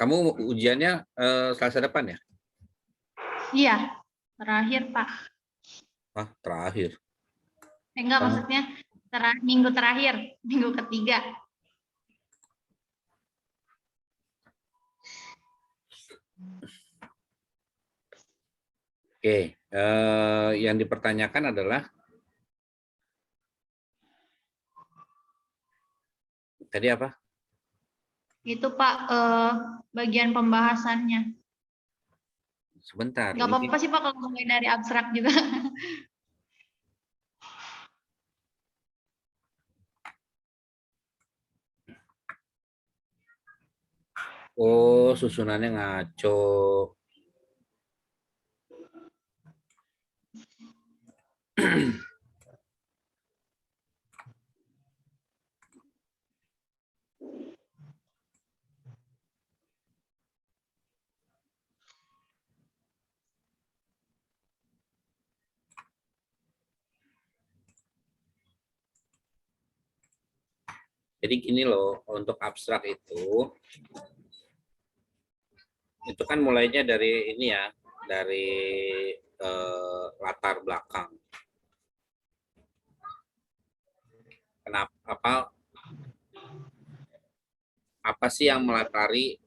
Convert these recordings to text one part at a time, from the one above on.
Kamu ujiannya Selasa depan ya? Iya, terakhir Pak. Ah, terakhir. Enggak, maksudnya minggu terakhir, minggu ketiga. Oke, yang dipertanyakan adalah tadi apa? Itu Pak, bagian pembahasannya. Sebentar. Nggak apa-apa sih Pak kalau mulai dari abstrak juga. Oh, susunannya ngaco. Jadi gini loh, untuk abstrak itu kan mulainya dari ini ya, dari latar belakang. Kenapa apa sih yang melatari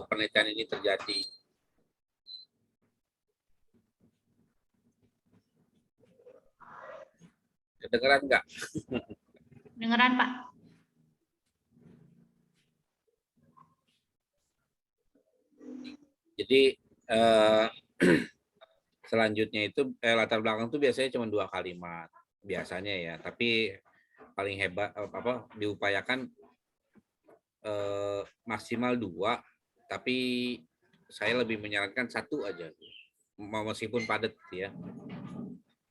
penelitian ini terjadi? Kedengeran nggak? Dengeran Pak? Jadi selanjutnya itu latar belakang itu biasanya cuma 2 kalimat biasanya ya, tapi paling hebat apa diupayakan maksimal 2, tapi saya lebih menyarankan 1 aja, meskipun padat ya.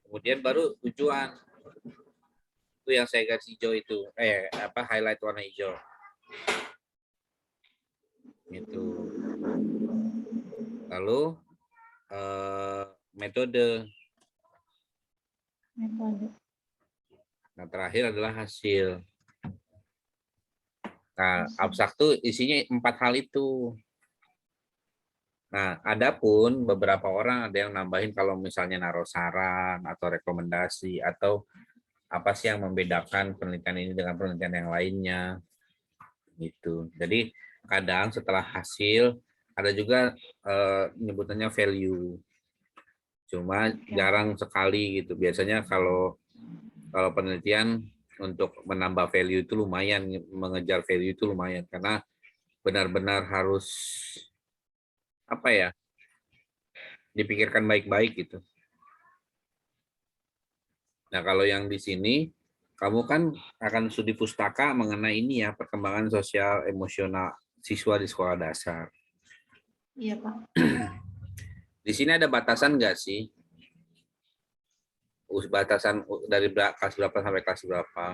Kemudian baru tujuan, itu yang saya garis hijau itu, highlight warna hijau. Gitu. Lalu metode. Nah, terakhir adalah hasil. Nah, abstrak tuh isinya 4 hal itu. Nah, adapun beberapa orang ada yang nambahin kalau misalnya naruh saran atau rekomendasi atau apa sih yang membedakan penelitian ini dengan penelitian yang lainnya gitu. Jadi kadang setelah hasil ada juga nyebutannya value. Cuma jarang sekali gitu. Biasanya kalau penelitian untuk menambah value itu lumayan, mengejar value itu lumayan karena benar-benar harus apa ya? Dipikirkan baik-baik gitu. Nah, kalau yang di sini kamu kan akan studi pustaka mengenai ini ya, perkembangan sosial emosional siswa di sekolah dasar. Iya Pak. Di sini ada batasan nggak sih? Batasan dari kelas berapa sampai kelas berapa?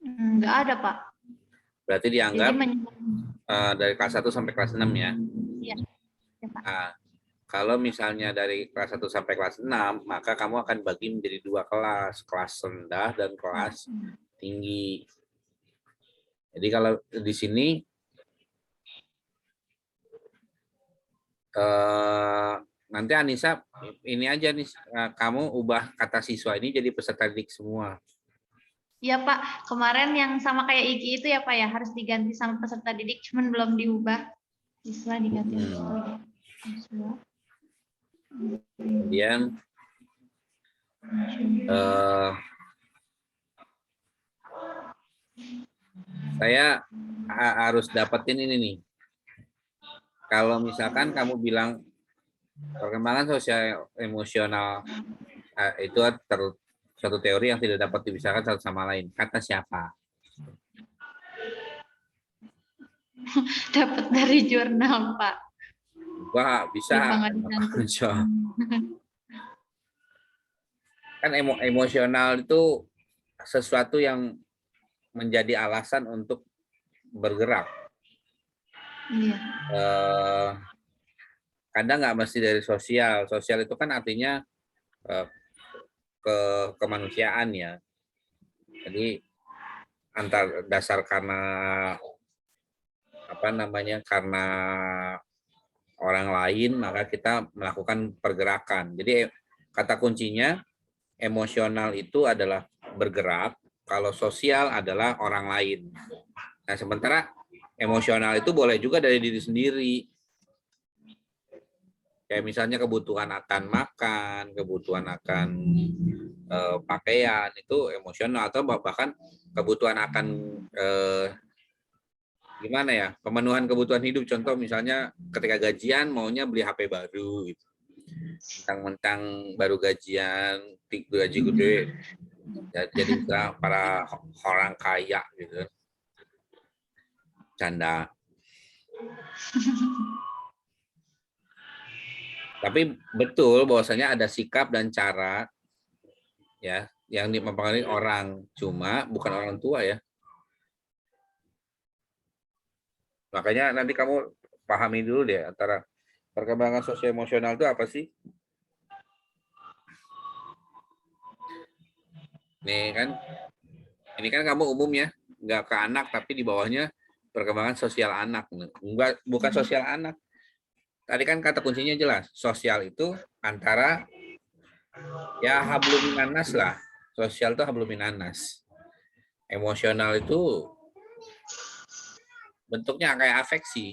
Nggak ada Pak. Berarti dianggap Jadi dari kelas 1 sampai kelas 6 ya? Iya, ya, Pak. Nah, kalau misalnya dari kelas 1 sampai kelas 6, maka kamu akan bagi menjadi 2 kelas, kelas rendah dan kelas tinggi. Jadi kalau di sini nanti Anissa ini aja nih, kamu ubah kata siswa ini jadi peserta didik semua. Iya Pak, kemarin yang sama kayak Iki itu ya Pak ya, harus diganti sama peserta didik, cuman belum diubah. Siswa diganti siswa. Kemudian saya harus dapetin ini nih. Kalau misalkan kamu bilang perkembangan sosial emosional itu suatu teori yang tidak dapat dipisahkan satu sama lain. Kata siapa? Dapat dari jurnal Pak. Wah, bisa. Kan emosional itu sesuatu yang menjadi alasan untuk bergerak. Iya. Kadang nggak mesti dari sosial. Sosial itu kan artinya kemanusiaan ya. Jadi antar dasar karena apa namanya, karena orang lain maka kita melakukan pergerakan. Jadi kata kuncinya emosional itu adalah bergerak, kalau sosial adalah orang lain. Nah, sementara emosional itu boleh juga dari diri sendiri. Kayak misalnya kebutuhan akan makan, kebutuhan akan pakaian, itu emosional. Atau bahkan kebutuhan akan gimana ya, pemenuhan kebutuhan hidup. Contoh misalnya ketika gajian maunya beli HP baru, gitu. Mentang-mentang baru gajian, gaji gede, jadi bisa para orang kaya gitu. Canda. Tapi betul bahwasanya ada sikap dan cara ya yang mempengaruhi orang, cuma bukan orang tua ya. Makanya nanti kamu pahami dulu deh antara perkembangan sosio emosional itu apa sih? Nih kan, ini kan kamu umum ya, nggak ke anak tapi di bawahnya perkembangan sosial anak. Enggak, bukan sosial anak. Tadi kan kata kuncinya jelas, sosial itu antara ya habluminanas lah. Sosial itu habluminanas. Emosional itu bentuknya kayak afeksi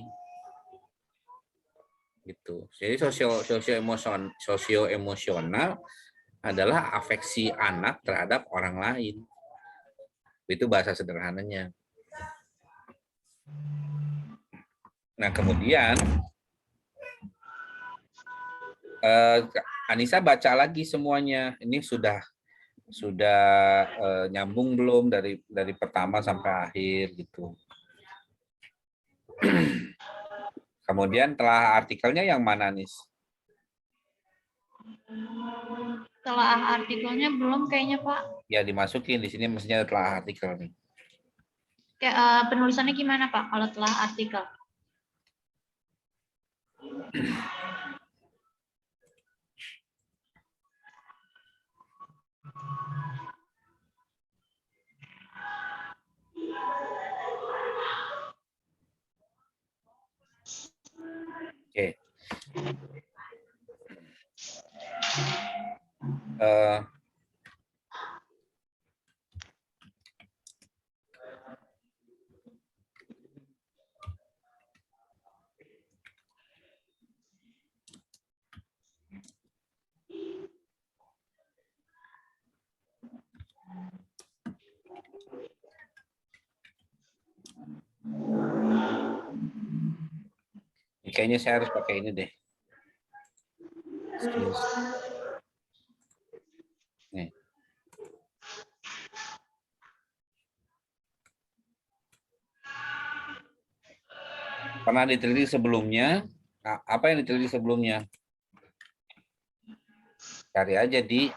gitu. Jadi sosio emosional adalah afeksi anak terhadap orang lain. Itu bahasa sederhananya. Nah, kemudian Anissa baca lagi semuanya. Ini sudah nyambung belum dari pertama sampai akhir gitu. Kemudian telah artikelnya yang mana, Nis? Telah artikelnya belum kayaknya, Pak. Ya, dimasukin di sini mestinya telah artikel nih. Kayak penulisannya gimana, Pak, kalau telah artikel? Oke. Kayaknya saya harus pakai ini deh. Nih. Pernah diteliti sebelumnya? Apa yang diteliti sebelumnya? Cari aja di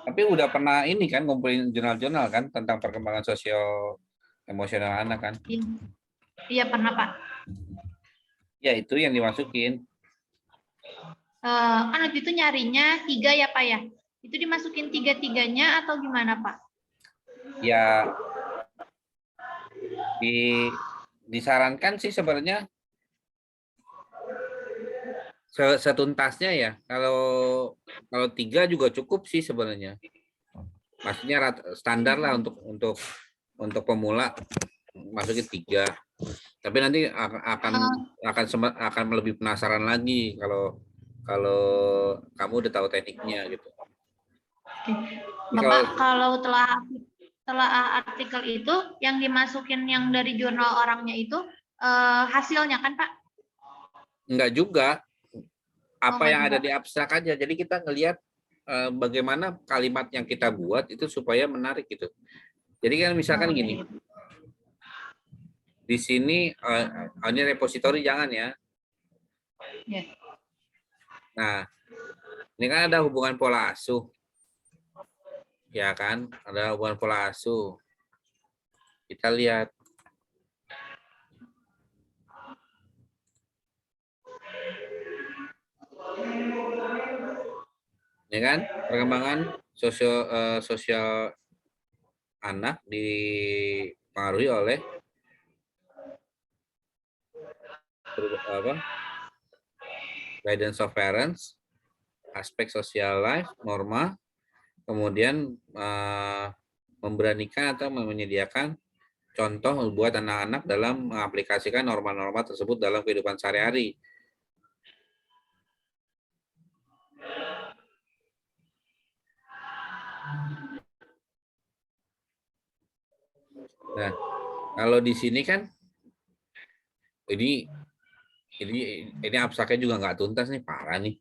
tapi udah pernah ini kan ngumpulin jurnal-jurnal kan tentang perkembangan sosio emosional anak kan? Iya, pernah, Pak. Ya, itu yang dimasukin. Kan waktu itu nyarinya 3 ya, Pak ya? Itu dimasukin 3-3-nya atau gimana, Pak? Ya, disarankan sih sebenarnya setuntasnya ya. Kalau 3 juga cukup sih sebenarnya. Maksudnya standar lah untuk pemula masukin 3. Tapi nanti akan lebih penasaran lagi kalau kamu udah tahu tekniknya gitu. Bapak, kalau telah artikel itu yang dimasukin yang dari jurnal orangnya itu hasilnya kan, Pak? Enggak juga. Apa yang ada di abstrak aja. Jadi kita ngelihat bagaimana kalimat yang kita buat itu supaya menarik gitu. Jadi kan misalkan gini. Di sini ini repositori jangan ya. Nah, ini kan ada hubungan pola asuh. Ya kan? Ada hubungan pola asuh. Kita lihat. Ya kan? Perkembangan sosial anak dipengaruhi oleh guidance of parents, aspek social life, norma, kemudian memberanikan atau menyediakan contoh buat anak-anak dalam mengaplikasikan norma-norma tersebut dalam kehidupan sehari-hari. Nah, kalau di sini kan ini abstraknya juga nggak tuntas nih, parah nih.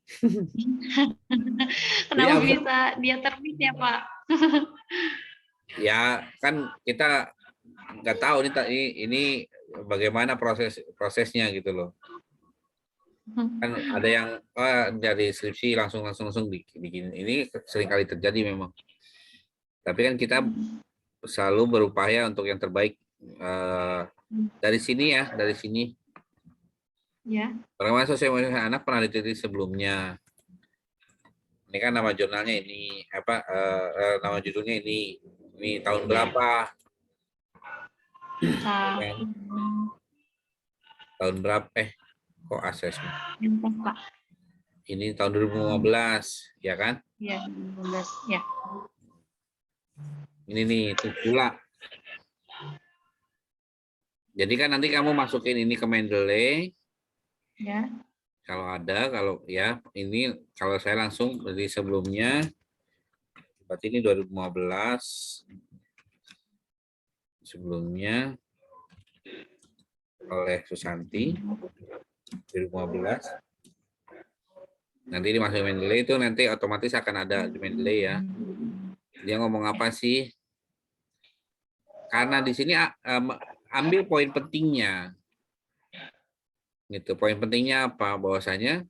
Kenapa bisa dia terbit ya Pak? Ya kan kita nggak tahu ini bagaimana prosesnya gitu loh. Kan ada yang dari skripsi langsung bikin. Ini sering kali terjadi memang. Tapi kan kita selalu berupaya untuk yang terbaik dari sini ya, dari sini. Ya. Perkembangan sosial anak pernah diteliti sebelumnya. Ini kan nama jurnalnya ini apa? Nama judulnya ini tahun berapa? Tahun berapa? Kok asesmen? Ini tahun 2015, ya kan? Iya, 2015, ya. Ini nih, itu pula. Jadi kan nanti kamu masukin ini ke Mendeley. Ya. Kalau ada, kalau ya, ini kalau saya langsung dari sebelumnya, berarti ini 2015. Sebelumnya oleh Susanti 2015. Nanti dimasukin Mendeley itu nanti otomatis akan ada di Mendeley ya. Dia ngomong apa sih? Karena di sini ambil poin pentingnya. Gitu. Poin pentingnya apa? Bahwasanya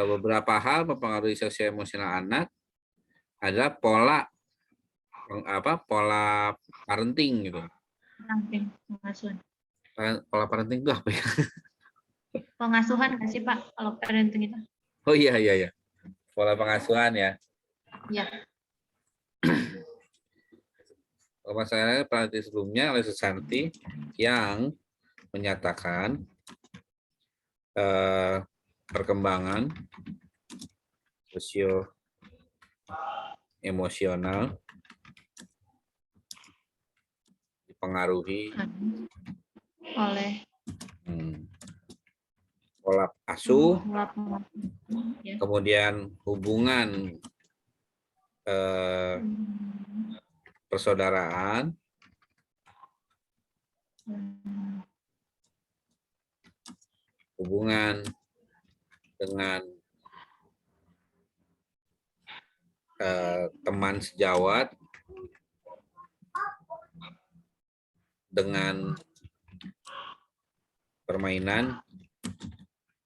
beberapa hal mempengaruhi sosial emosional anak adalah pola parenting gitu. Pengasuhan. Pola parenting itu apa ya? Pengasuhan nggak sih Pak kalau parenting itu? Oh iya. Pola pengasuhan ya. Iya. Masalahnya peneliti sebelumnya oleh Susanti yang menyatakan perkembangan sosio emosional dipengaruhi oleh pola asuh, kemudian hubungan persaudaraan, hubungan dengan teman sejawat, dengan permainan.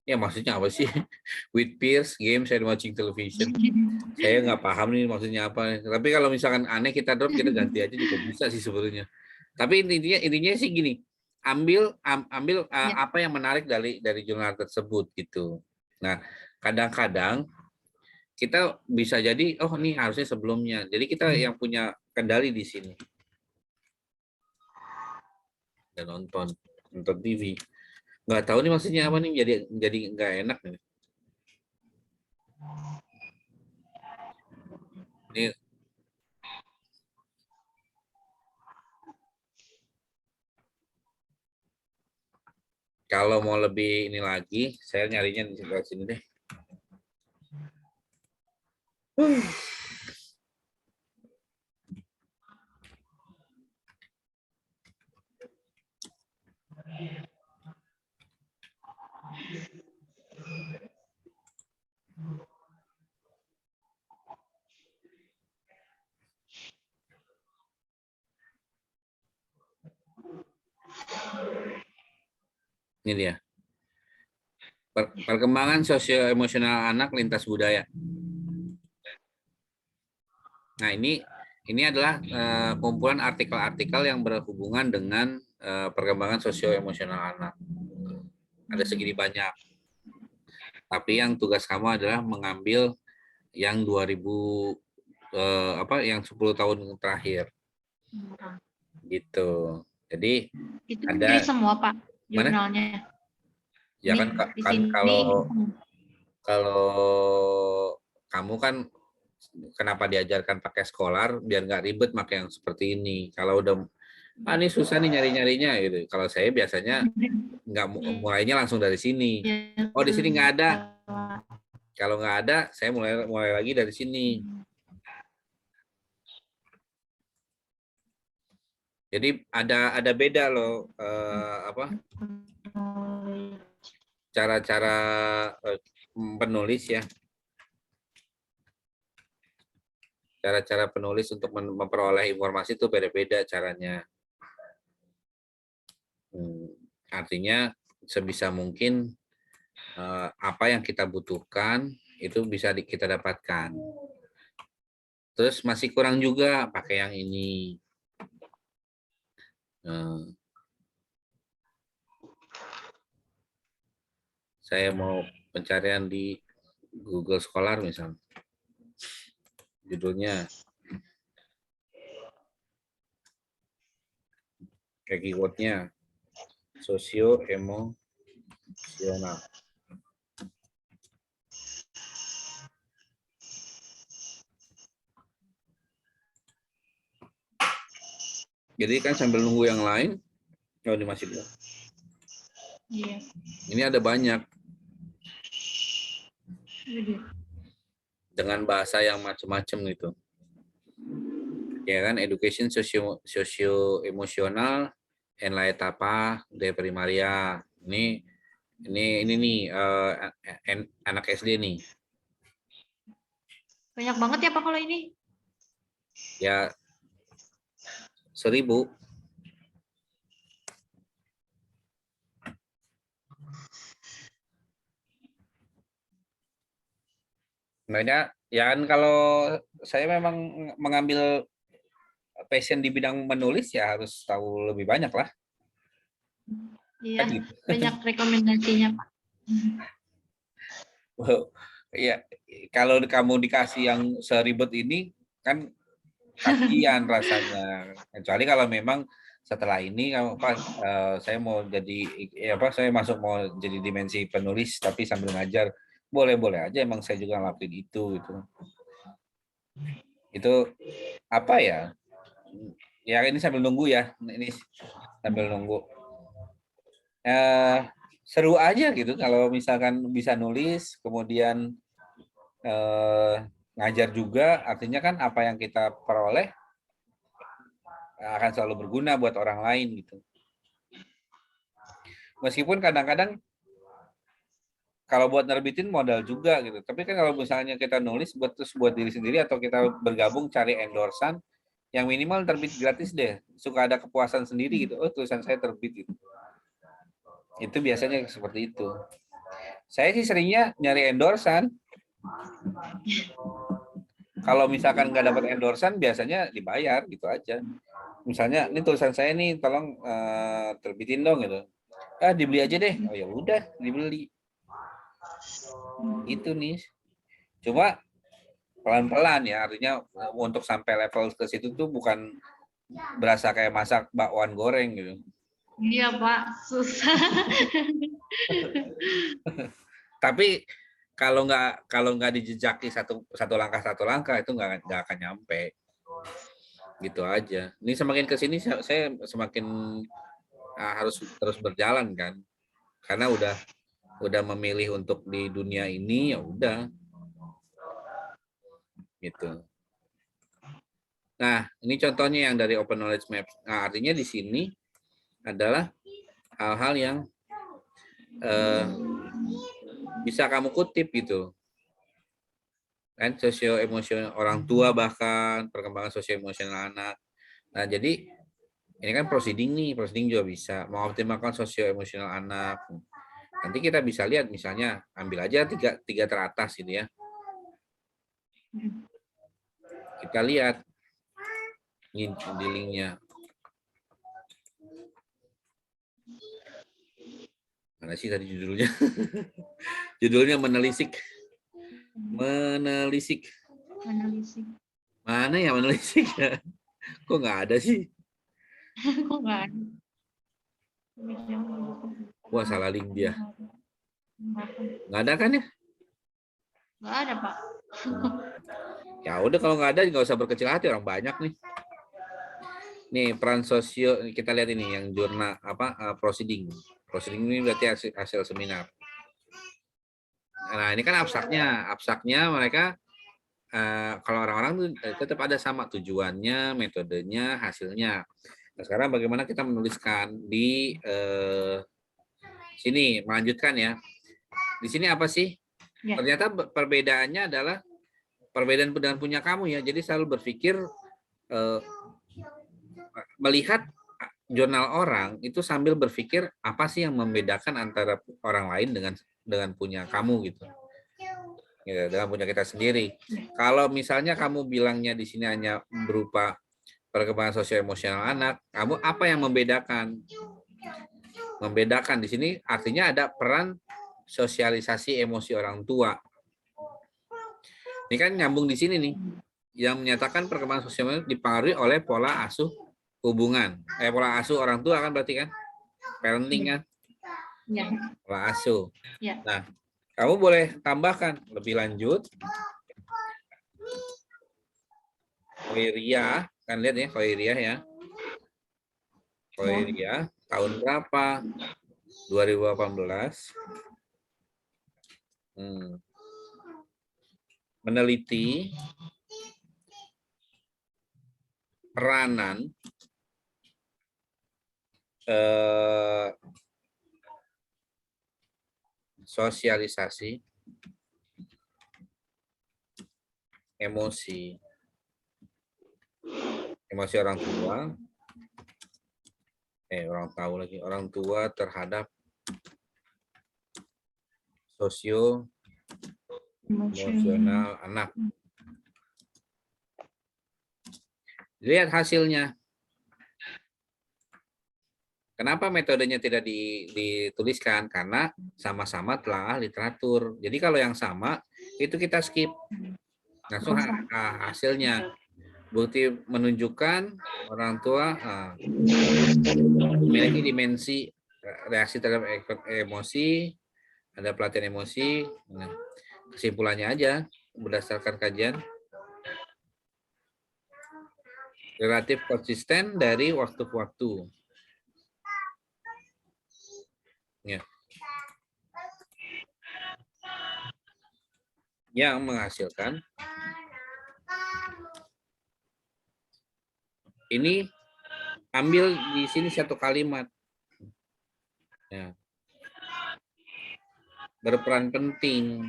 Ya maksudnya apa sih? With peers, games, and watching television. Saya nggak paham nih maksudnya apa. Tapi kalau misalkan aneh kita drop, kita ganti aja juga bisa sih sebenarnya. Tapi intinya sih gini, ambil apa yang menarik dari jurnal tersebut gitu. Nah, kadang-kadang kita bisa jadi ini harusnya sebelumnya. Jadi kita yang punya kendali di sini. Dan nonton TV. Nggak tahu nih maksudnya apa nih, jadi nggak enak nih. Ini kalau mau lebih ini lagi, saya nyarinya di sebelah sini deh. Ini dia. Perkembangan sosio-emosional anak lintas budaya. Nah, ini adalah kumpulan artikel-artikel yang berhubungan dengan perkembangan sosio-emosional anak. Ada segini banyak. Tapi yang tugas kamu adalah mengambil yang 2000 yang 10 tahun terakhir gitu. Jadi Itu ada ini semua Pak mana? jurnalnya. Ya Nih kan di kan sini. kalau kamu kan kenapa diajarkan pakai Scholar biar nggak ribet pakai yang seperti ini. Kalau udah ini susah nih nyari-nyarinya gitu. Kalau saya biasanya nggak mulainya langsung dari sini. Ya, Oh di sini nggak ada. Pak. Kalau nggak ada, saya mulai mulai lagi dari sini. Jadi ada beda loh cara-cara penulis ya. Cara-cara penulis untuk memperoleh informasi itu beda-beda caranya. Artinya sebisa mungkin apa yang kita butuhkan itu bisa kita dapatkan. Terus masih kurang juga pakai yang ini. Saya mau pencarian di Google Scholar misalnya. Judulnya kayak keywordnya sosio-emosional. Jadi kan sambil nunggu yang lain, oh ini masih belum. Iya. Ini ada banyak dengan bahasa yang macam-macam gitu. Ya kan, education socio emosional en la etapa de primaria. Ini nih anak SD nih. Banyak banget ya Pak kalau ini. Ya 1000. Sebenarnya ya kan kalau saya memang mengambil passion di bidang menulis ya harus tahu lebih banyak lah. Iya, Kan gitu. banyak rekomendasinya Pak. Ya kalau kamu dikasih yang seribet ini kan kasihan rasanya. Kecuali kalau memang setelah ini saya mau jadi saya masuk mau jadi dimensi penulis tapi sambil ngajar boleh-boleh aja, emang saya juga ngelakuin itu gitu. Itu apa ya? Ya ini sambil nunggu ya. Ini sambil nunggu. Seru aja gitu kalau misalkan bisa nulis kemudian ngajar juga, artinya kan apa yang kita peroleh akan selalu berguna buat orang lain gitu. Meskipun kadang-kadang kalau buat nerbitin modal juga gitu. Tapi kan kalau misalnya kita nulis buat diri sendiri atau kita bergabung cari endorsan, yang minimal terbit gratis deh. Suka ada kepuasan sendiri gitu. Oh, tulisan saya terbit gitu. Itu biasanya seperti itu. Saya sih seringnya nyari endorsan. Kalau misalkan nggak dapat endorsan, biasanya dibayar gitu aja. Misalnya, ini tulisan saya nih, tolong terbitin dong gitu. Dibeli aja deh. Oh ya udah, dibeli. Itu nih. Cuma pelan-pelan ya, artinya untuk sampai level ke situ tuh bukan berasa kayak masak bakwan goreng gitu. Iya Pak, susah. Tapi kalau nggak dijejaki satu langkah itu nggak akan nyampe. Gitu aja. Ini semakin ke sini saya semakin harus terus berjalan kan. Karena udah memilih untuk di dunia ini, ya udah gitu. Nah, ini contohnya yang dari Open Knowledge Maps. Nah, artinya di sini adalah hal-hal yang bisa kamu kutip gitu. Kan sosio emosional orang tua, bahkan perkembangan sosio emosional anak. Nah, jadi ini kan proceeding juga bisa mengoptimalkan sosio emosional anak. Nanti kita bisa lihat misalnya ambil aja tiga teratas gitu ya. Kita lihat ini di linknya. Mana sih tadi judulnya? Judulnya menelisik. Menelisik. Analisis. Mana ya menelisik ya? Kok nggak ada sih? Kok nggak ada? Wah, salah link dia. Nggak ada kan ya? Nggak ada, Pak. Ya udah, kalau nggak ada nggak usah berkecil hati, orang banyak nih. Nih peran sosio, kita lihat ini yang jurnal proceeding. Proceeding ini berarti hasil seminar. Nah ini kan abstraknya. Abstraknya mereka kalau orang-orang tuh tetap ada sama tujuannya, metodenya, hasilnya. Nah, sekarang bagaimana kita menuliskan di sini, melanjutkan ya. Di sini apa sih? Ya. Ternyata perbedaannya adalah perbedaan dengan punya kamu ya. Jadi selalu berpikir melihat jurnal orang itu sambil berpikir apa sih yang membedakan antara orang lain dengan punya kamu gitu. Ya, dengan punya kita sendiri. Kalau misalnya kamu bilangnya di sini hanya berupa perkembangan sosial emosional anak, kamu apa yang membedakan? Membedakan di sini artinya ada peran sosialisasi emosi orang tua. Ini kan nyambung di sini nih, yang menyatakan perkembangan sosial emosional dipengaruhi oleh pola asuh hubungan. Pola asuh orang tua kan berarti kan, parenting kan? Ya. Pola asuh. Ya. Nah, kamu boleh tambahkan lebih lanjut. Koiria, kan lihat ya Koiria ya. Koiria tahun berapa? 2018. Meneliti peranan sosialisasi emosi orang tua, orang tua terhadap sosio emosional anak. Lihat hasilnya. Kenapa metodenya tidak dituliskan? Karena sama-sama telah literatur. Jadi kalau yang sama itu kita skip. Langsung hasilnya. Bukti menunjukkan orang tua memiliki dimensi reaksi terhadap emosi, ada pelatihan emosi. Nah, kesimpulannya aja berdasarkan kajian relatif konsisten dari waktu ke waktu. Ya. Yang menghasilkan ini, ambil di sini satu kalimat. Ya. Berperan penting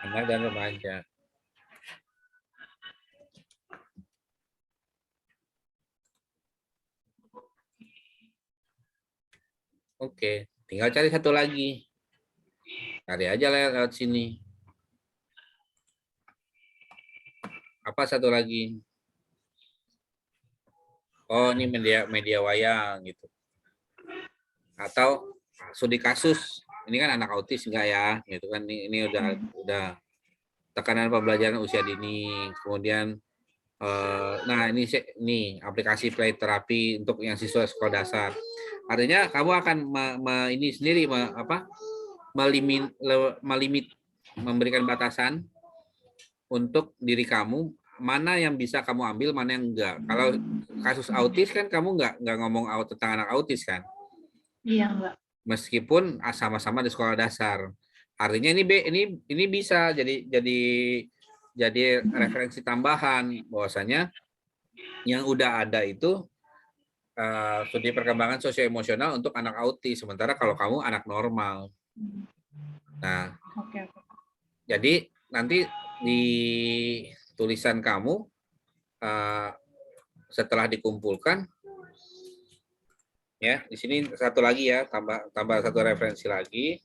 anak dan remaja. Oke, tinggal cari satu lagi. Cari aja lewat sini. Apa satu lagi? Oh, ini media wayang gitu. Atau studi kasus. Ini kan anak autis enggak ya? Gitu kan, ini udah tekanan pembelajaran usia dini. Kemudian nah ini aplikasi play terapi untuk yang siswa sekolah dasar. Artinya kamu akan ini sendiri melimit, memberikan batasan untuk diri kamu, mana yang bisa kamu ambil, mana yang enggak. Kalau kasus autis kan kamu enggak ngomong tentang anak autis kan? Iya, enggak. Meskipun sama-sama di sekolah dasar. Artinya ini bisa jadi referensi tambahan bahwasanya yang udah ada itu studi perkembangan sosio-emosional untuk anak autis, sementara kalau kamu anak normal. Nah, jadi nanti di tulisan kamu setelah dikumpulkan, ya di sini satu lagi ya, tambah satu referensi lagi.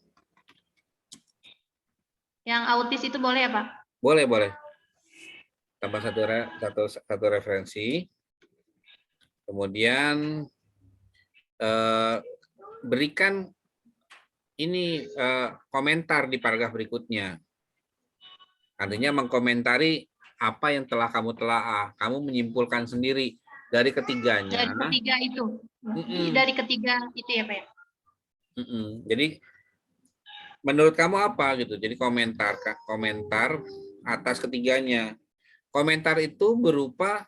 Yang autis itu boleh ya Pak? Boleh. Tambah satu referensi. Kemudian berikan ini komentar di paragraf berikutnya. Artinya mengkomentari apa yang telah kamu telaah. Kamu menyimpulkan sendiri dari ketiganya. Dari ketiga itu. Dari ketiga itu ya Pak ya? Jadi menurut kamu apa gitu? Jadi komentar atas ketiganya. Komentar itu berupa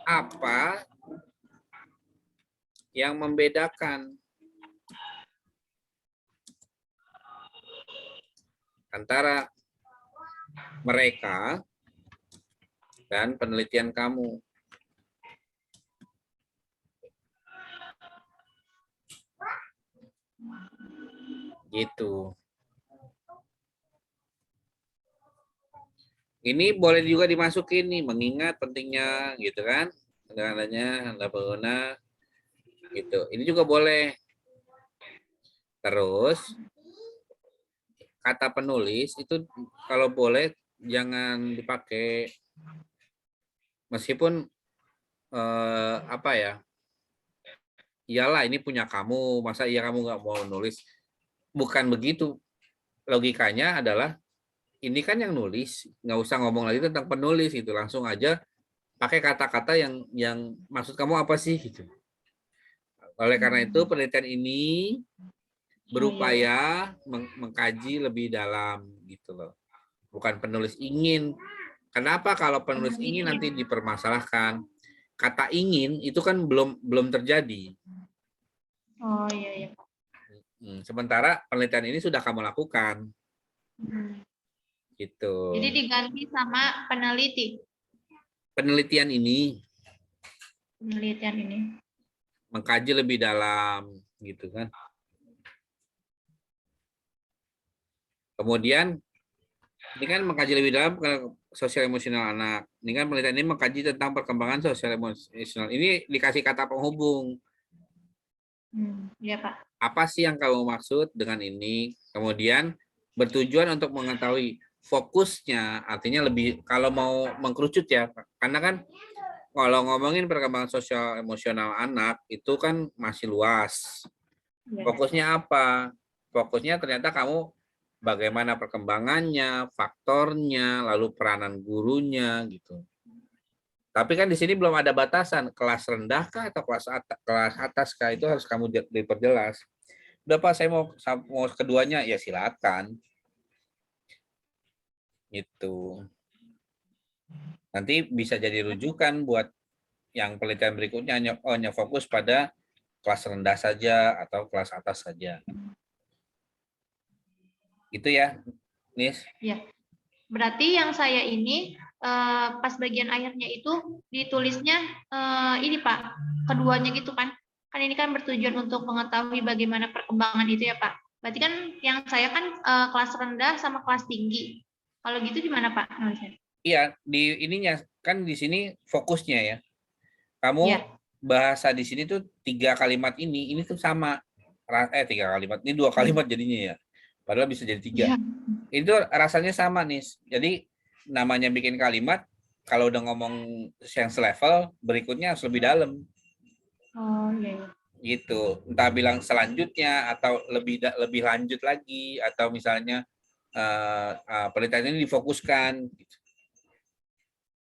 apa yang membedakan antara mereka dan penelitian kamu. Gitu. Ini boleh juga dimasukin nih, mengingat pentingnya gitu kan, dengan adanya anda pengguna gitu. Ini juga boleh. Terus kata penulis itu kalau boleh jangan dipakai, meskipun apa ya? Iyalah ini punya kamu, masa iya kamu nggak mau nulis? Bukan begitu. Logikanya adalah ini kan yang nulis, nggak usah ngomong lagi tentang penulis gitu, langsung aja pakai kata-kata yang maksud kamu apa sih gitu. Oleh karena itu penelitian ini berupaya mengkaji lebih dalam gitu loh. Bukan penulis ingin. Kenapa kalau penulis ingin nanti dipermasalahkan? Kata ingin itu kan belum terjadi. Oh iya iya. Sementara penelitian ini sudah kamu lakukan. Gitu. Jadi diganti sama peneliti. Penelitian ini Penelitian ini. mengkaji lebih dalam gitu kan. Kemudian ini kan mengkaji lebih dalam ke sosial emosional anak. Ini kan penelitian ini mengkaji tentang perkembangan sosial emosional. Ini dikasih kata penghubung. Iya Pak. Apa sih yang kamu maksud dengan ini? Kemudian bertujuan untuk mengetahui fokusnya, artinya lebih kalau mau mengkerucut ya, karena kan kalau ngomongin perkembangan sosial emosional anak itu kan masih luas. Fokusnya apa? Fokusnya ternyata kamu bagaimana perkembangannya, faktornya, lalu peranan gurunya gitu. Tapi kan di sini belum ada batasan kelas rendah kah atau kelas atas kah, itu harus kamu diperjelas. Udah Pak, saya mau keduanya, ya silakan. Itu. Nanti bisa jadi rujukan buat yang penelitian berikutnya hanya fokus pada kelas rendah saja atau kelas atas saja. Gitu ya, Nis? Ya. Berarti yang saya ini pas bagian akhirnya itu ditulisnya ini Pak, keduanya gitu kan? Kan ini kan bertujuan untuk mengetahui bagaimana perkembangan itu ya Pak. Berarti kan yang saya kan kelas rendah sama kelas tinggi. Kalau gitu gimana Pak? Iya, di ininya kan di sini fokusnya ya. Kamu ya. bahasa di sini tuh 3 kalimat ini tuh sama. 3 kalimat, ini 2 kalimat jadinya ya. Padahal bisa jadi 3. Ya. Itu rasanya sama nih. Jadi namanya bikin kalimat, kalau udah ngomong yang selevel, berikutnya harus lebih dalam. Oh iya. Gitu. Entah bilang selanjutnya atau lebih lanjut lagi, atau misalnya penelitian ini difokuskan. Gitu.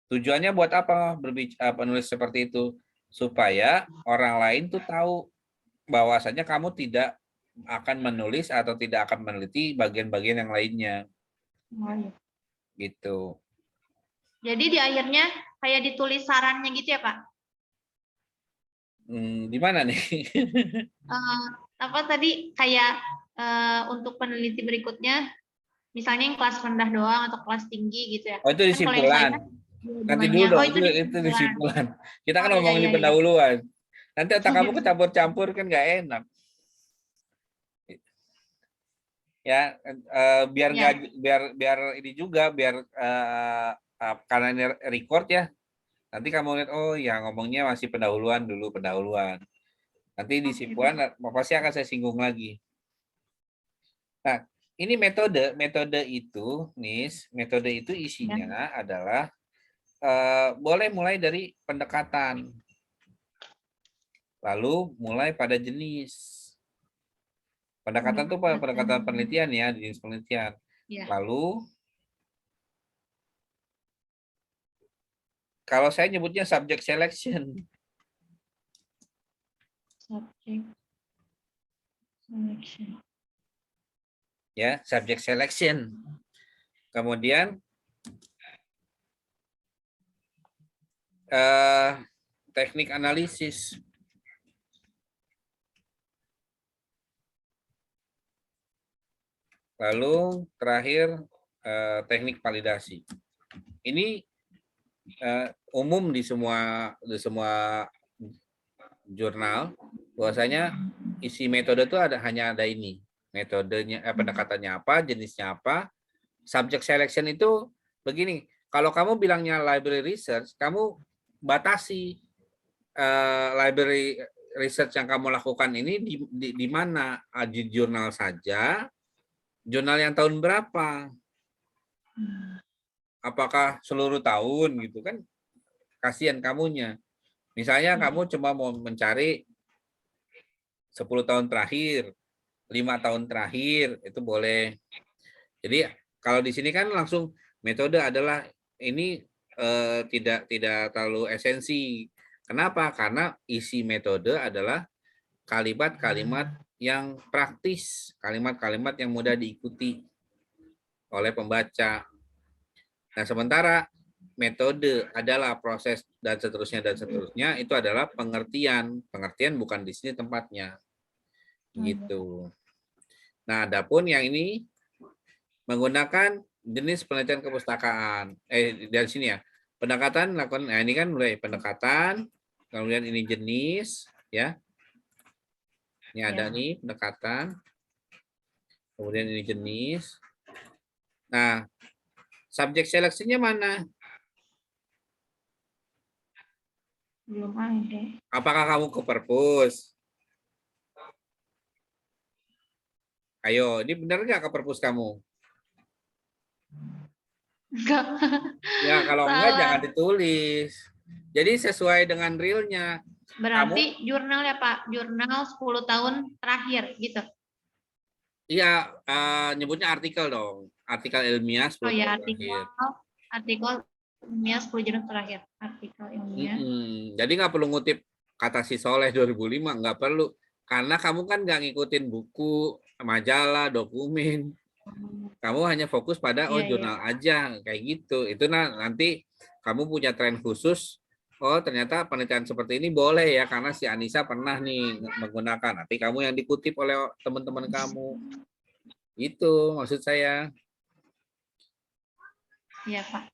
Tujuannya buat apa penulis seperti itu? Supaya orang lain tuh tahu bahwasanya kamu tidak akan menulis atau tidak akan meneliti bagian-bagian yang lainnya. Oh, iya. Gitu. Jadi di akhirnya kayak ditulis sarannya gitu ya Pak? Di mana nih? Apa tadi kayak untuk peneliti berikutnya, misalnya yang kelas rendah doang atau kelas tinggi gitu ya? Oh itu disimpulan. Nanti dulu dong, itu disimpulan. Kita kan ngomongin di pendahuluan. Nanti otak kamu kecampur-campur kan nggak enak. Ya, biar ini juga biar karena ini record ya. Nanti kamu lihat, oh ya ngomongnya masih pendahuluan dulu, pendahuluan. Nanti disimpulan pasti akan saya singgung lagi. Nah, ini metode itu, Nis, metode itu isinya adalah boleh mulai dari pendekatan. Lalu mulai pada jenis. Pendekatan itu pendekatan penelitian ya, jenis penelitian. Ya. Lalu kalau saya nyebutnya subject selection. Subject selection. Ya, subject selection. Kemudian teknik analisis. Lalu terakhir teknik validasi. Ini umum di semua jurnal. Bahwasanya isi metode itu hanya ada ini. Metodenya, pendekatannya apa, jenisnya apa. Subject selection itu begini. Kalau kamu bilangnya library research, kamu batasi library research yang kamu lakukan ini di mana? Di jurnal saja. Jurnal yang tahun berapa? Apakah seluruh tahun gitu kan? Kasihan kamunya. Misalnya kamu cuma mau mencari 10 tahun terakhir, 5 tahun terakhir, itu boleh. Jadi kalau di sini kan langsung metode adalah ini tidak terlalu esensi. Kenapa? Karena isi metode adalah kalimat-kalimat yang praktis, kalimat-kalimat yang mudah diikuti oleh pembaca. Nah, sementara metode adalah proses dan seterusnya itu adalah pengertian. Pengertian bukan di sini tempatnya. Gitu. Nah, adapun yang ini menggunakan jenis penelitian kepustakaan. Dari sini ya. Pendekatan lakukan, nah ini kan mulai pendekatan, kemudian ini jenis ya. Ini ada nih pendekatan. Kemudian ini jenis. Nah, subjek seleksinya mana? Belum ada. Apakah kamu ke perpus? Ayo, ini benar nggak ke perpus kamu? Enggak. Ya, kalau enggak jangan ditulis. Jadi sesuai dengan realnya. Berarti jurnal ya Pak, jurnal 10 tahun terakhir gitu. Iya, nyebutnya artikel dong. Artikel ilmiah 10 Oh ya, tahun terakhir. artikel ilmiah 10 jurnal terakhir. Artikel ilmiah. Jadi nggak perlu ngutip kata si Soleh 2005, nggak perlu. Karena kamu kan nggak ngikutin buku, majalah, dokumen. Kamu hanya fokus pada jurnal aja, kayak gitu. Itu nanti kamu punya tren khusus. Oh, ternyata penelitian seperti ini boleh ya, karena si Anissa pernah nih menggunakan. Nanti kamu yang dikutip oleh teman-teman kamu. Itu maksud saya. Iya, Pak.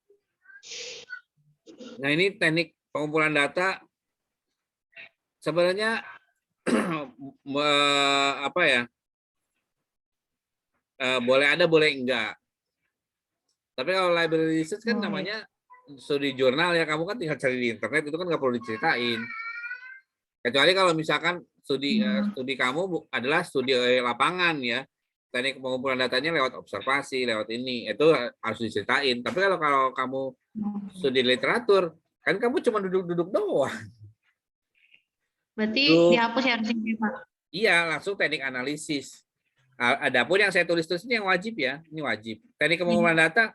Nah, ini teknik pengumpulan data sebenarnya apa ya? Boleh ada, boleh enggak. Tapi kalau library research kan namanya studi jurnal ya, kamu kan tinggal cari di internet, itu kan nggak perlu diceritain. Kecuali kalau misalkan studi kamu adalah studi lapangan ya, teknik pengumpulan datanya lewat observasi, lewat ini, itu harus diceritain. Tapi kalau kamu studi literatur, kan kamu cuma duduk-duduk doang. Berarti dihapus ya harusnya Pak? Iya, langsung teknik analisis. Adapun yang saya tulis ini yang wajib ya, ini wajib. Teknik pengumpulan data,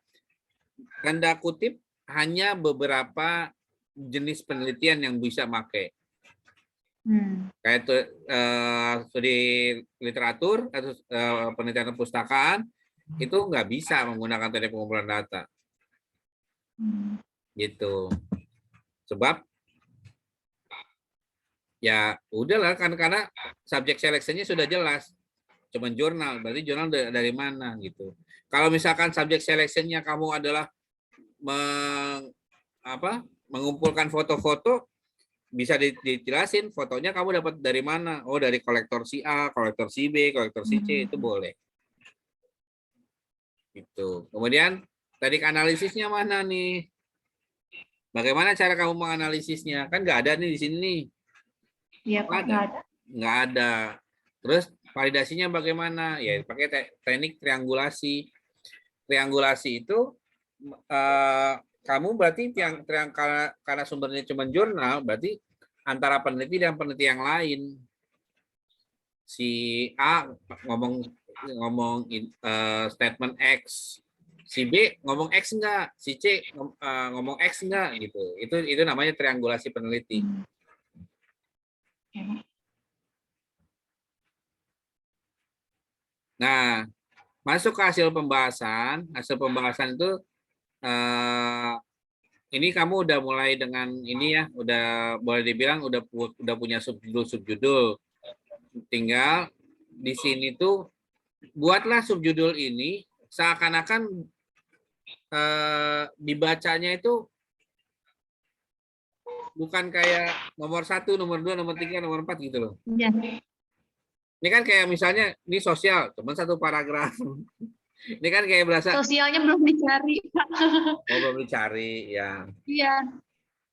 tanda kutip hanya beberapa jenis penelitian yang bisa pakai. Kayak studi literatur atau penelitian perpustakaan itu nggak bisa menggunakan teknik pengumpulan data. Gitu. Sebab ya udahlah kan, karena subjek seleksinya sudah jelas. Cuman jurnal, berarti jurnal dari mana gitu. Kalau misalkan subjek seleksinya kamu adalah mengumpulkan foto-foto, bisa dijelasin fotonya kamu dapat dari mana. Oh, dari kolektor si A, kolektor si B, kolektor si C, itu boleh. Gitu. Kemudian teknik analisisnya mana nih? Bagaimana cara kamu menganalisisnya? Kan nggak ada nih di sini. Iya, Pak, nggak ada. Nggak ada. Terus validasinya bagaimana? Ya pakai teknik triangulasi. Triangulasi itu kamu berarti karena sumbernya cuma jurnal, berarti antara peneliti dan peneliti yang lain. Si A ngomong statement X, si B ngomong X enggak, si C ngomong X enggak gitu. Itu namanya triangulasi peneliti. Nah, masuk ke hasil pembahasan. Hasil pembahasan itu ini kamu udah mulai dengan ini ya, udah boleh dibilang udah punya subjudul. Tinggal di sini tuh buatlah subjudul ini seakan-akan dibacanya itu bukan kayak nomor 1, nomor 2, nomor 3, nomor 4 gitu loh. Ya. Ini kan kayak misalnya ini sosial, cuma 1 paragraf. Ini kan kayak berasa Sosialnya belum dicari, Pak. belum dicari ya. Iya.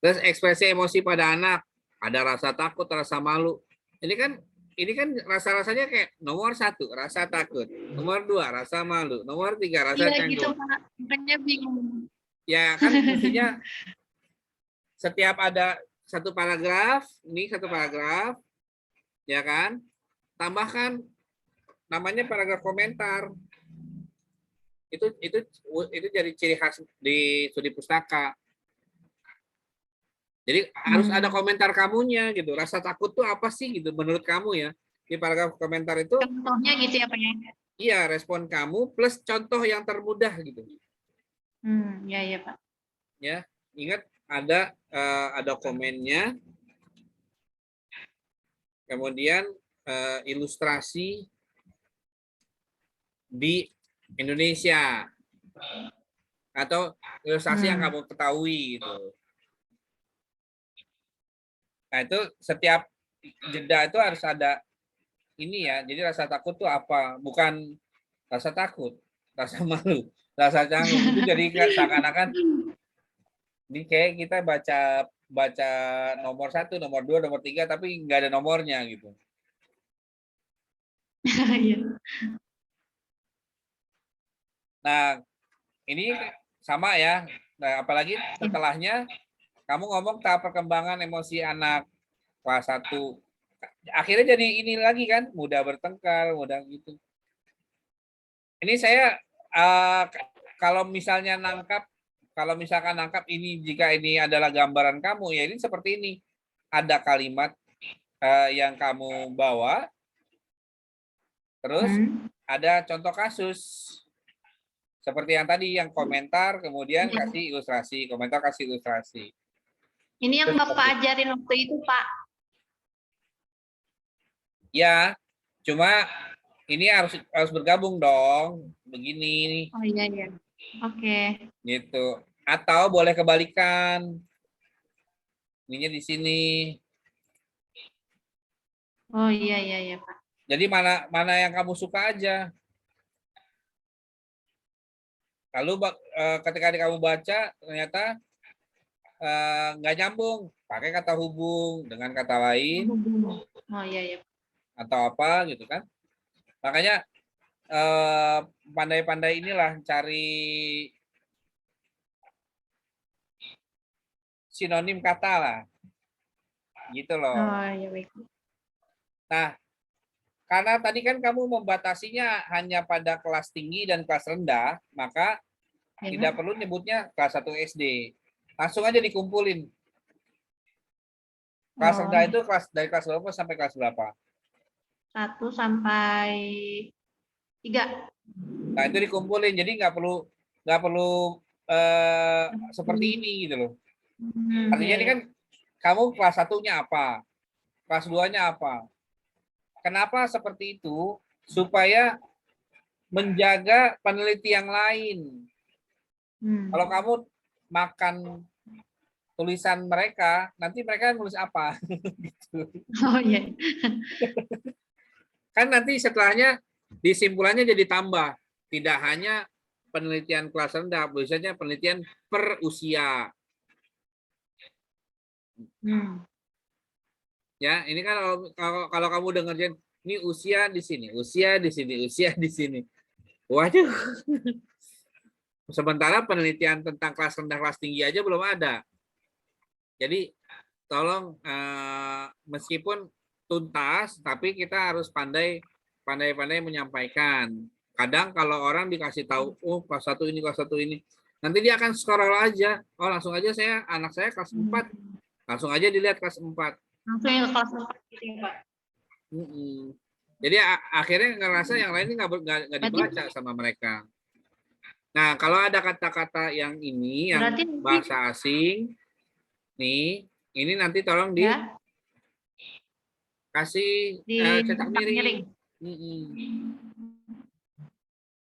Terus ekspresi emosi pada anak, ada rasa takut, rasa malu. Ini kan rasa-rasanya kayak nomor 1 rasa takut, nomor 2 rasa malu, nomor 3 rasa Iya gitu, canggung. Pak. Makanya bingung. Ya kan mestinya setiap ada 1 paragraf, ini 1 paragraf, ya kan? Tambahkan namanya paragraf komentar. Itu jadi ciri khas di studi pustaka. Jadi harus ada komentar kamunya gitu. Rasa takut tuh apa sih gitu menurut kamu ya? Di paragraf komentar itu Contohnya gitu ya, Pak ya. iya, respon kamu plus contoh yang termudah gitu. Ya ya, Pak. Ya, ingat ada komennya. Kemudian ilustrasi di Indonesia atau ilustrasi yang kamu ketahui gitu. Nah, itu setiap jeda itu harus ada ini ya. Jadi rasa takut tuh apa? Bukan rasa takut, rasa malu, rasa canggung. Itu jadi seakan-akan ini kayak kita baca nomor 1, nomor 2, nomor 3 tapi nggak ada nomornya gitu. Nah, ini sama ya. Nah, apalagi setelahnya kamu ngomong tahap perkembangan emosi anak kelas 1. Akhirnya jadi ini lagi kan, mudah bertengkar, mudah gitu. Ini saya kalau misalnya misalkan nangkap ini, jika ini adalah gambaran kamu, ya ini seperti ini. Ada kalimat yang kamu bawa, terus ada contoh kasus. Seperti yang tadi, yang komentar, kemudian kasih ilustrasi, komentar kasih ilustrasi. Ini yang Bapak ajarin waktu itu, Pak. Ya, cuma ini harus bergabung dong, begini. Oh iya iya. Oke. Gitu. Atau boleh kebalikan. Ininya di sini. Oh iya iya iya, Pak. Jadi mana yang kamu suka aja. Lalu ketika kamu baca ternyata nggak nyambung, pakai kata hubung dengan kata lain. Oh iya iya. Atau apa gitu kan. Makanya pandai-pandai inilah cari sinonim kata lah. Gitu loh. Oh iya baik. Nah, karena tadi kan kamu membatasinya hanya pada kelas tinggi dan kelas rendah, maka tidak perlu nyebutnya kelas 1 SD. Langsung aja dikumpulin. Kelas rendah itu dari kelas berapa sampai kelas berapa? 1 sampai 3. Nah, itu dikumpulin. Jadi nggak perlu seperti ini gitu loh. Artinya ini kan kamu kelas 1-nya apa? Kelas 2-nya apa? Kenapa seperti itu? Supaya menjaga peneliti yang lain. Kalau kamu makan tulisan mereka, nanti mereka nulis apa? Gitu. Oh iya. Kan nanti setelahnya disimpulannya jadi tambah. Tidak hanya penelitian kelas rendah, biasanya penelitian per usia. Ya, ini kan kalau kamu dengerin ini usia di sini, usia di sini, usia di sini. Waduh. Sementara penelitian tentang kelas rendah, kelas tinggi aja belum ada. Jadi tolong meskipun tuntas, tapi kita harus pandai-pandai menyampaikan. Kadang kalau orang dikasih tahu, oh kelas 1 ini, kelas 1 ini, nanti dia akan scroll aja. Oh langsung aja anak saya kelas 4, langsung aja dilihat kelas 4. Langsung yang ke kelas 4 gitu ya, Pak. Jadi akhirnya ngerasa yang lain ini nggak dibaca sama mereka. Nah, kalau ada kata-kata yang ini, yang bahasa asing, nih, ini nanti tolong dikasih cetak miring.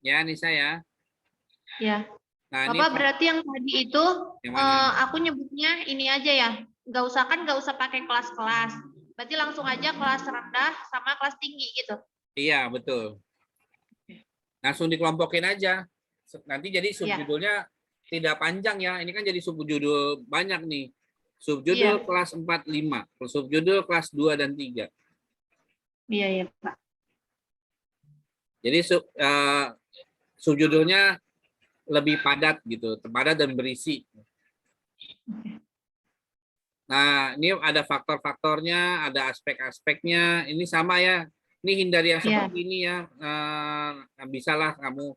Ya, Nisa ya. Ya. Nah, Bapak berarti yang tadi itu aku nyebutnya ini aja ya. Nggak usah pakai kelas-kelas. Berarti langsung aja kelas rendah sama kelas tinggi gitu. Iya, betul. Langsung dikelompokin aja. Nanti jadi subjudulnya tidak panjang ya. Ini kan jadi subjudul banyak nih. Subjudul kelas 4, 5. Subjudul kelas 2 dan 3. Iya, ya, Pak. Jadi subjudulnya lebih padat gitu, padat dan berisi. Nah, ini ada faktor-faktornya, ada aspek-aspeknya. Ini sama ya. Ini hindari yang seperti ini ya. Bisalah kamu.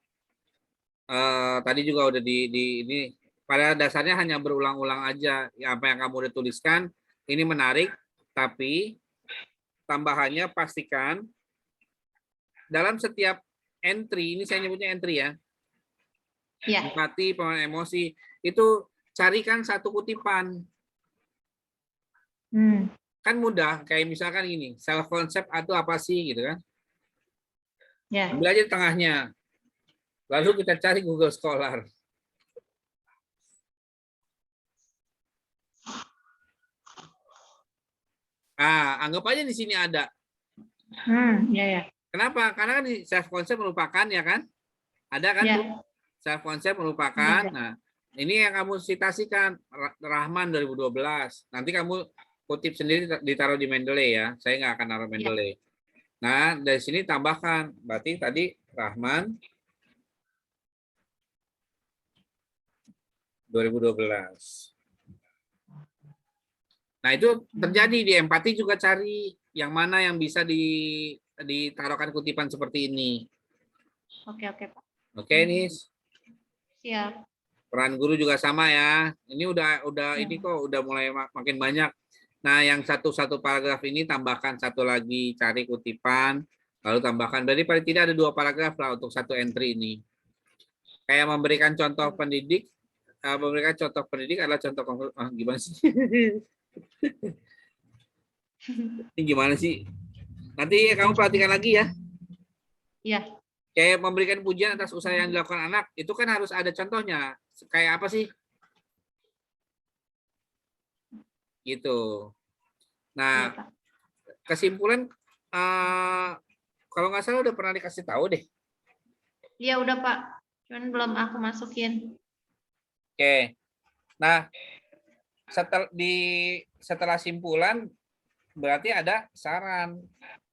Tadi juga udah ini. Pada dasarnya hanya berulang-ulang aja. Ya, apa yang kamu udah tuliskan. Ini menarik, tapi tambahannya pastikan dalam setiap entry, ini saya nyebutnya entry ya. Empati, pengelolaan emosi, itu carikan satu kutipan. Kan mudah, kayak misalkan ini, self concept atau apa sih gitu kan. Ambil aja di tengahnya. Lalu kita cari Google Scholar. Anggap aja di sini ada. Kenapa? Karena kan di self concept merupakan ya kan? Ada kan tuh? Self concept merupakan. Nah, ini yang kamu citasikan Rahman 2012. Nanti kamu kutip sendiri ditaruh di Mendeley ya. Saya nggak akan naruh Mendeley. Nah, dari sini tambahkan. Berarti tadi Rahman 2012. Nah, itu terjadi di empati juga cari yang mana yang bisa ditaruhkan kutipan seperti ini. Oke, Pak. Oke, Nis. Siap. Peran guru juga sama ya. Ini udah ini kok udah mulai makin banyak. Nah, yang satu paragraf ini tambahkan satu lagi, cari kutipan, lalu tambahkan. Berarti paling tidak ada 2 paragraf lah untuk satu entry ini. Kayak memberikan contoh pendidik, adalah contoh gimana sih? Ini gimana sih? Nanti kamu perhatikan lagi ya. Iya. Kayak memberikan pujian atas usaha yang dilakukan anak, itu kan harus ada contohnya. Kayak apa sih? Gitu. Nah, kesimpulan kalau nggak salah udah pernah dikasih tahu deh. Iya udah Pak, cuman belum aku masukin. Oke. Nah, setelah simpulan berarti ada saran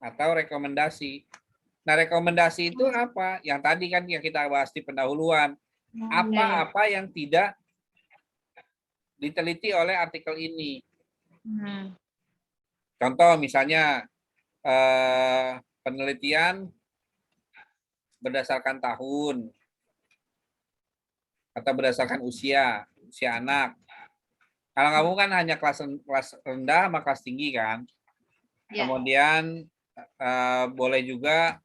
atau rekomendasi. Nah, rekomendasi itu apa? Yang tadi kan yang kita bahas di pendahuluan. Apa-apa yang tidak diteliti oleh artikel ini. Contoh misalnya penelitian berdasarkan tahun atau berdasarkan usia anak. Kalau kamu kan hanya kelas rendah sama kelas tinggi kan. Kemudian boleh juga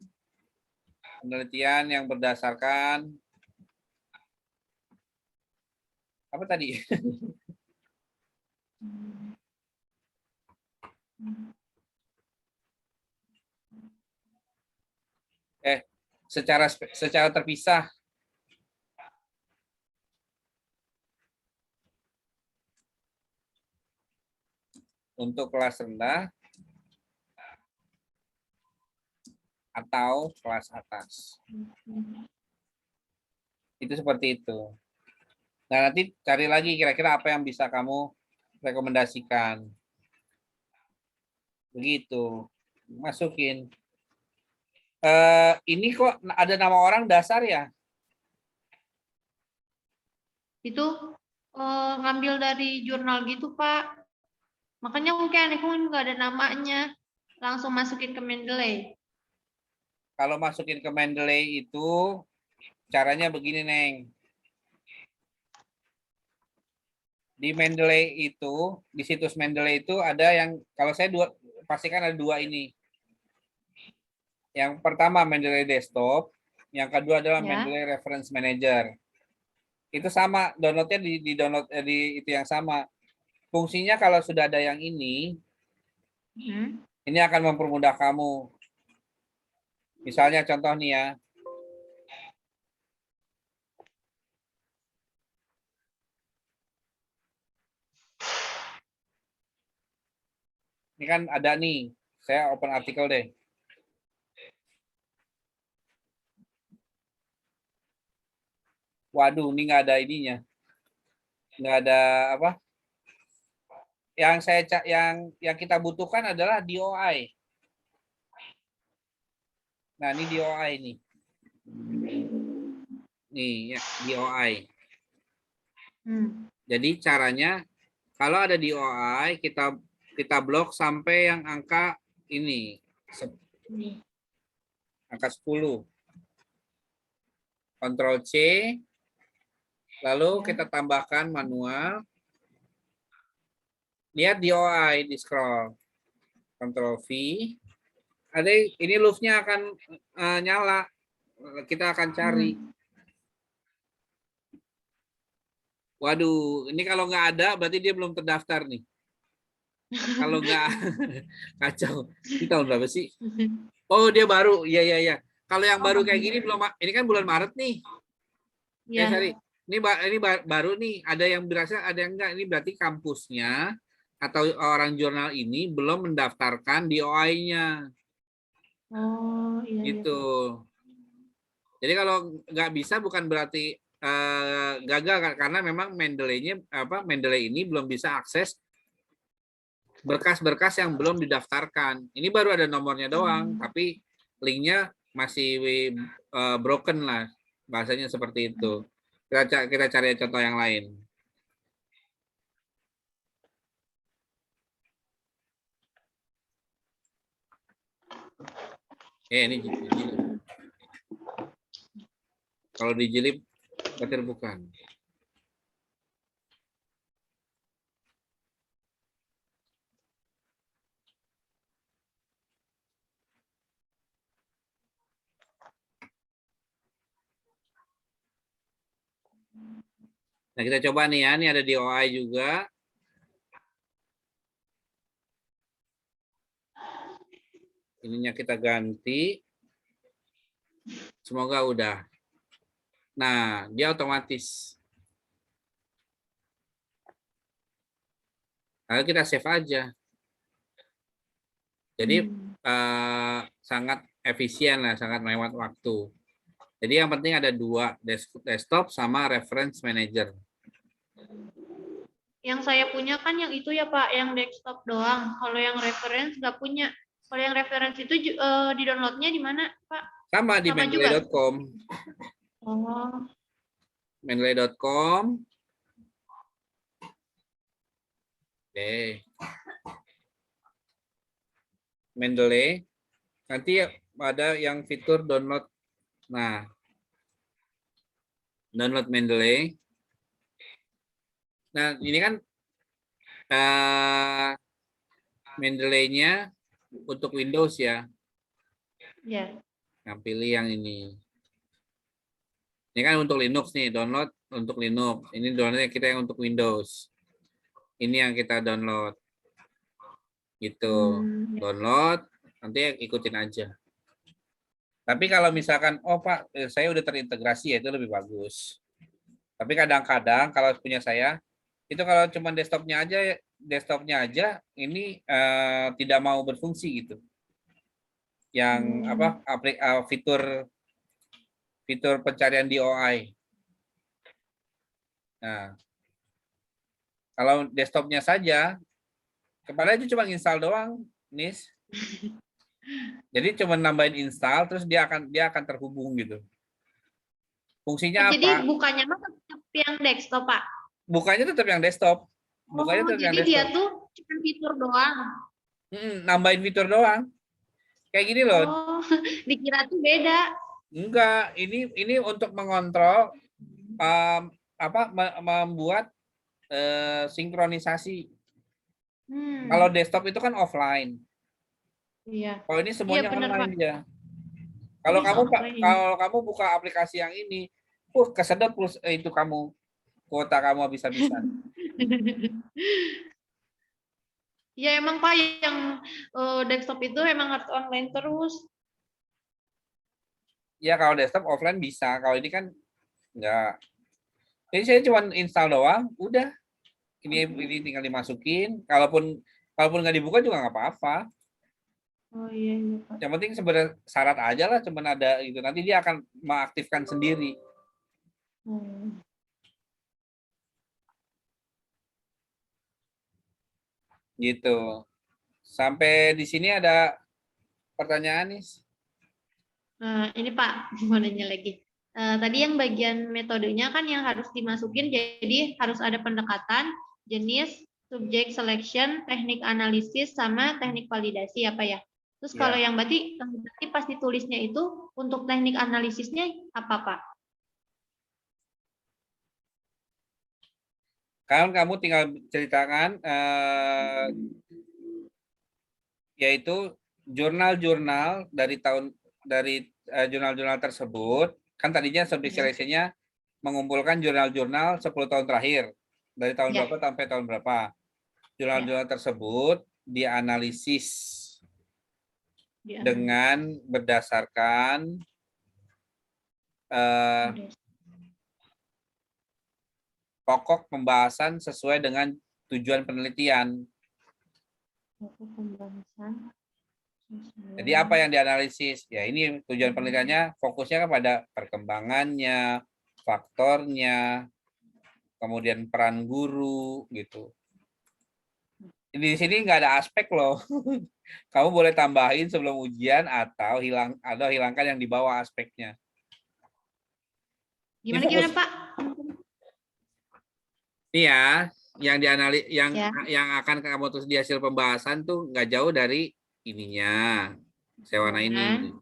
penelitian yang berdasarkan apa tadi? Secara terpisah. Untuk kelas rendah atau kelas atas. Itu seperti itu. Nah, nanti cari lagi kira-kira apa yang bisa kamu rekomendasikan. Begitu. Masukin. Ini kok ada nama orang dasar ya? Itu ngambil dari jurnal gitu, Pak. Makanya mungkin aku nggak ada namanya. Langsung masukin ke Mendeley. Kalau masukin ke Mendeley itu caranya begini, Neng. Di Mendeley itu, di situs Mendeley itu ada yang, kalau saya pastikan ada dua ini. Yang pertama Mendeley Desktop, yang kedua adalah Ya. Mendeley Reference Manager. Itu sama, downloadnya di download di itu yang sama. Fungsinya kalau sudah ada yang ini akan mempermudah kamu. Misalnya contoh nih ya. Ini kan ada nih, saya open artikel deh. Waduh, ini nggak ada ininya. Nggak ada apa? Yang kita butuhkan adalah DOI. Nah, ini DOI nih. Nih, ya, DOI. Jadi caranya kalau ada DOI kita blok sampai yang angka ini. Angka 10. Ctrl C. Lalu kita tambahkan manual. Lihat DOI di scroll. Ctrl V. Ada ini loop-nya akan nyala. Kita akan cari. Waduh, ini kalau nggak ada berarti dia belum terdaftar nih. Kalau nggak kacau. Ini tahun berapa sih? Oh, dia baru. Iya. Kalau yang baru kayak gini belum, ini kan bulan Maret nih. Ya, sorry. Ini baru nih. Ada yang berasa, ada yang enggak. Ini berarti kampusnya atau orang jurnal ini belum mendaftarkan DOI-nya. Oh, iya. Gitu. Jadi kalau nggak bisa bukan berarti gagal, karena memang Mendeley ini belum bisa akses berkas-berkas yang belum didaftarkan. Ini baru ada nomornya doang, tapi linknya masih broken lah, bahasanya seperti itu. Kita cari contoh yang lain. Ini jilid. Kalau dijilid berarti bukan. Nah, kita coba nih ya, ini ada DOI juga. Ininya kita ganti. Semoga udah. Nah, dia otomatis. Lalu kita save aja. Jadi sangat efisien lah, sangat menghemat waktu. Jadi yang penting ada dua, desktop sama reference manager. Yang saya punya kan yang itu ya Pak, yang desktop doang. Kalau yang reference nggak punya. Kalau yang reference itu di downloadnya di mana Pak? Sama di mendeley.com. Oh. Mendeley.com. Oke. Mendeley. Nanti ada yang fitur download. Nah, download Mendeley. Nah, ini kan Mendeley-nya untuk Windows ya. Ya. Yang pilih yang ini. Ini kan untuk Linux nih, download untuk Linux. Ini downloadnya kita yang untuk Windows. Ini yang kita download. Gitu. Download, nanti ikutin aja. Tapi kalau misalkan, oh Pak, saya udah terintegrasi ya, itu lebih bagus. Tapi kadang-kadang kalau punya saya, itu kalau cuma desktopnya aja, ini tidak mau berfungsi gitu. Yang fitur pencarian DOI. Nah, kalau desktopnya saja, kepala itu cuma install doang, Nis. Jadi cuma nambahin install, terus dia akan terhubung gitu. Fungsinya jadi apa? bukannya tetap yang desktop Pak? Bukannya tetap yang desktop. Jadi dia tuh cuma fitur doang. Nambahin fitur doang. Kayak gini loh. Oh, dikira tuh beda. Enggak, ini untuk mengontrol membuat sinkronisasi. Kalau desktop itu kan offline. Iya. Kalau ini Iya semuanya benar, Pak. online dia. Oh, Kalau bisa kamu offline ini. kalau kamu buka aplikasi yang ini, kesedot plus itu kamu kuota kamu habis-habisan. Ya emang Pak yang desktop itu emang harus online terus. Ya kalau desktop offline bisa, kalau ini kan enggak. Jadi saya cuma install doang, udah. Ini tinggal dimasukin. Kalaupun nggak dibuka juga nggak apa-apa. Oh iya, iya Pak. Yang penting sebenarnya syarat aja lah, cuma ada itu. Nanti dia akan mengaktifkan sendiri. Gitu. Sampai di sini ada pertanyaan nih. Ini Pak, mau nanya lagi. Tadi yang bagian metodenya kan yang harus dimasukin, jadi harus ada pendekatan, jenis, subject selection, teknik analisis, sama teknik validasi apa ya? Terus Ya. kalau yang berarti pas ditulisnya itu untuk teknik analisisnya apa Pak? Kan kamu tinggal ceritakan yaitu jurnal-jurnal dari jurnal-jurnal tersebut. Kan tadinya subject selection-nya mengumpulkan jurnal-jurnal 10 tahun terakhir. Dari tahun berapa sampai tahun berapa. Jurnal-jurnal tersebut dianalisis dengan berdasarkan pokok pembahasan sesuai dengan tujuan penelitian. Jadi apa yang dianalisis? Ya ini tujuan penelitiannya fokusnya kepada perkembangannya, faktornya, kemudian peran guru gitu. Di sini nggak ada aspek loh. Kamu boleh tambahin sebelum ujian atau hilangkan yang di bawah aspeknya. Gimana Pak? Ini ya, yang akan kamu tulis di hasil pembahasan tuh nggak jauh dari ininya. Saya warna ini.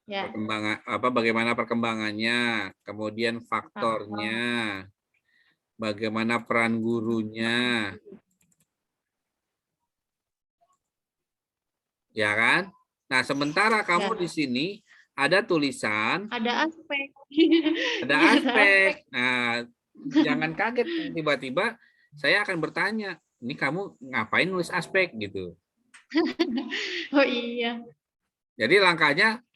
Perkembangan bagaimana perkembangannya, kemudian faktornya, bagaimana peran gurunya. Ya kan? Nah, sementara kamu di sini ada tulisan, ada aspek. Ada aspek. Nah, jangan kaget tiba-tiba saya akan bertanya, ini kamu ngapain nulis aspek gitu. Oh iya. Jadi langkahnya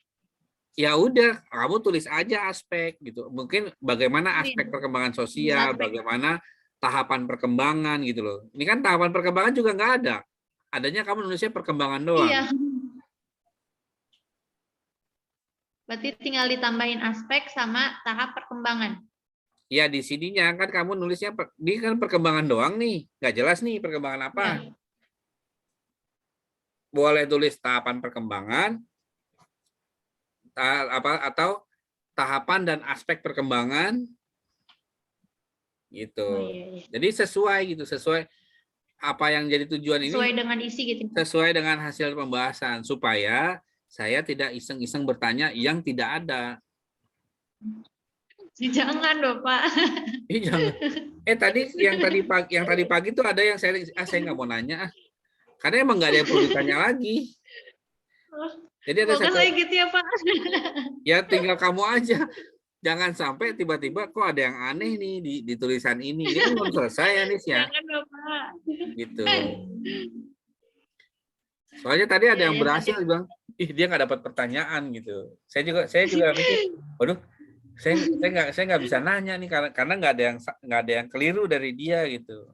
ya udah kamu tulis aja aspek gitu. Mungkin bagaimana aspek perkembangan sosial, bagaimana tahapan perkembangan gitu loh. Ini kan tahapan perkembangan juga nggak ada. Adanya kamu nulisnya perkembangan doang. Iya. Berarti tinggal ditambahin aspek sama tahap perkembangan. Ya di sininya kan kamu nulisnya ini kan perkembangan doang nih, nggak jelas nih perkembangan apa. Ya. Boleh tulis tahapan perkembangan atau tahapan dan aspek perkembangan gitu. Oh, iya. Jadi sesuai apa yang jadi tujuan ini. Sesuai dengan isi gitu. Sesuai dengan hasil pembahasan supaya saya tidak iseng-iseng bertanya yang tidak ada. Jangan dong Pak. Jangan. Yang tadi pagi tuh ada yang saya nggak mau nanya karena emang nggak ada yang perlu ditanya lagi. Jadi ada saya gitu ya Pak. Ya tinggal kamu aja. Jangan sampai tiba-tiba kok ada yang aneh nih di tulisan ini. Ini kan belum selesai ya Nis ya. Jangan dong Pak. Gitu. Soalnya tadi ada yang berhasil bilang, ih dia nggak dapat pertanyaan gitu. Saya juga mikir, waduh, saya nggak bisa nanya nih karena nggak ada yang keliru dari dia gitu.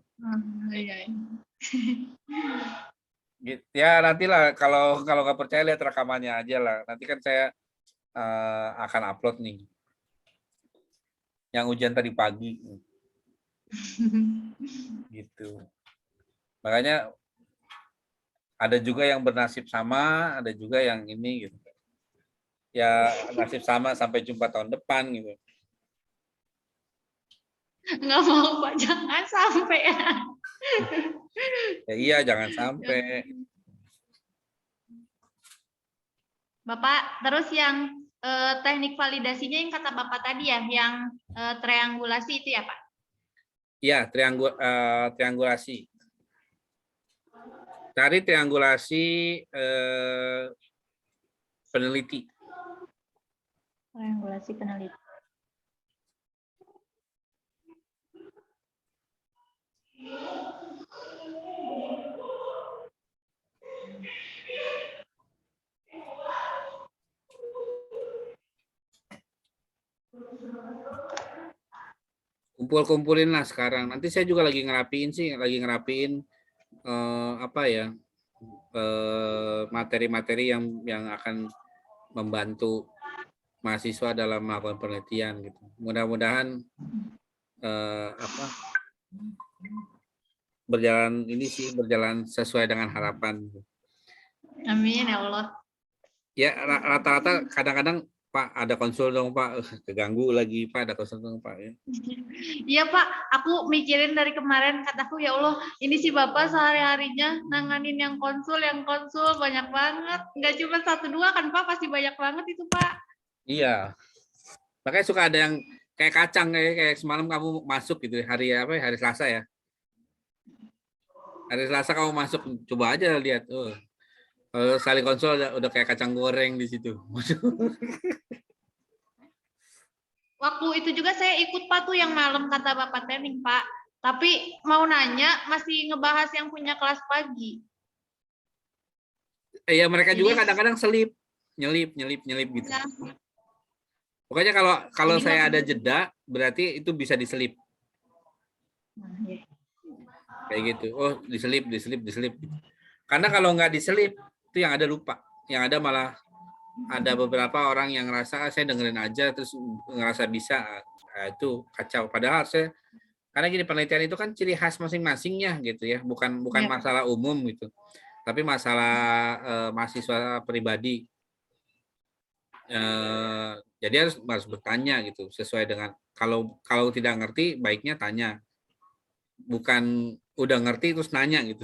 Ya nantilah kalau nggak percaya lihat rekamannya aja lah. Nanti kan saya akan upload nih yang ujian tadi pagi gitu. Makanya ada juga yang bernasib sama, ada juga yang ini gitu. Ya nasib sama sampai jumpa tahun depan gitu. Nggak mau Pak, jangan sampai ya. Ya iya, jangan sampai. Bapak, terus yang teknik validasinya yang kata Bapak tadi ya, yang triangulasi itu ya Pak? Ya, triangulasi. Cari triangulasi peneliti. Triangulasi peneliti. Kumpul-kumpulin lah sekarang. Nanti saya juga lagi ngerapiin sih, apa ya, materi-materi yang akan membantu mahasiswa dalam melakukan penelitian gitu. Mudah-mudahan apa berjalan sesuai dengan harapan. Amin ya Allah. Ya rata-rata kadang-kadang Pak ada konsul dong Pak, keganggu lagi Pak, ada konsul dong Pak ya. Iya Pak, aku mikirin dari kemarin, kataku ya Allah, ini si Bapak sehari-harinya nanganin yang konsul banyak banget. Nggak cuma 1-2 kan Pak, pasti banyak banget itu Pak. Iya. Makanya suka ada yang kayak kacang kayak semalam kamu masuk gitu hari apa hari Selasa ya. Hari Selasa kamu masuk, coba aja lihat. Oh, kalau saling konsul udah kayak kacang goreng di situ. Waktu itu juga saya ikut Pak tuh yang malam kata Bapak training Pak. Tapi mau nanya masih ngebahas yang punya kelas pagi. Ya mereka Jadi, juga kadang-kadang nyelip gitu. Ya. Pokoknya kalau Jadi saya ada jeda, berarti itu bisa diselip. Kayak gitu. Oh, diselip. Karena kalau nggak diselip, itu yang ada lupa. Yang ada malah ada beberapa orang yang ngerasa saya dengerin aja terus ngerasa bisa. Nah, itu kacau. Padahal karena gini, penelitian itu kan ciri khas masing-masingnya gitu ya, bukan masalah umum gitu. Tapi masalah mahasiswa pribadi. Jadi harus bertanya gitu sesuai dengan kalau tidak ngerti baiknya tanya, bukan udah ngerti terus nanya gitu.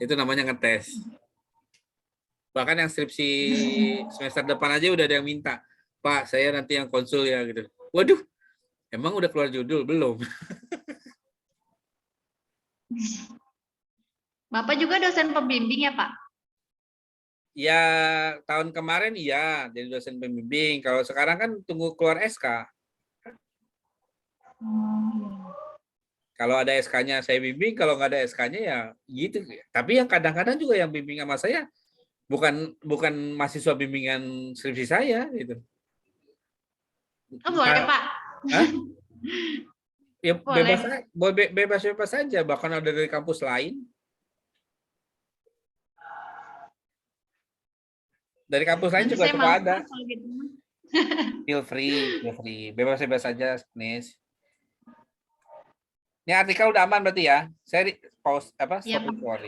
Itu namanya ngetes. Bahkan yang skripsi semester depan aja udah ada yang minta, Pak saya nanti yang konsul ya gitu. Waduh, emang udah keluar judul belum? Bapak juga dosen pembimbing ya Pak? Ya tahun kemarin iya jadi dosen pembimbing. Kalau sekarang kan tunggu keluar SK. Kalau ada SK-nya saya bimbing, kalau nggak ada SK-nya ya gitu. Tapi yang kadang-kadang juga yang bimbing sama saya bukan mahasiswa bimbingan skripsi saya gitu. Oh boleh Pak. Hah? Ya Boleh. bebas saja, bahkan ada dari kampus lain. Dari kampus lain Nanti juga saya suka masuk ada. kalau gitu. Feel free. Bebas saja, Nis. Ini artikel udah aman berarti ya. Saya pause Iya, stop Pak. recording.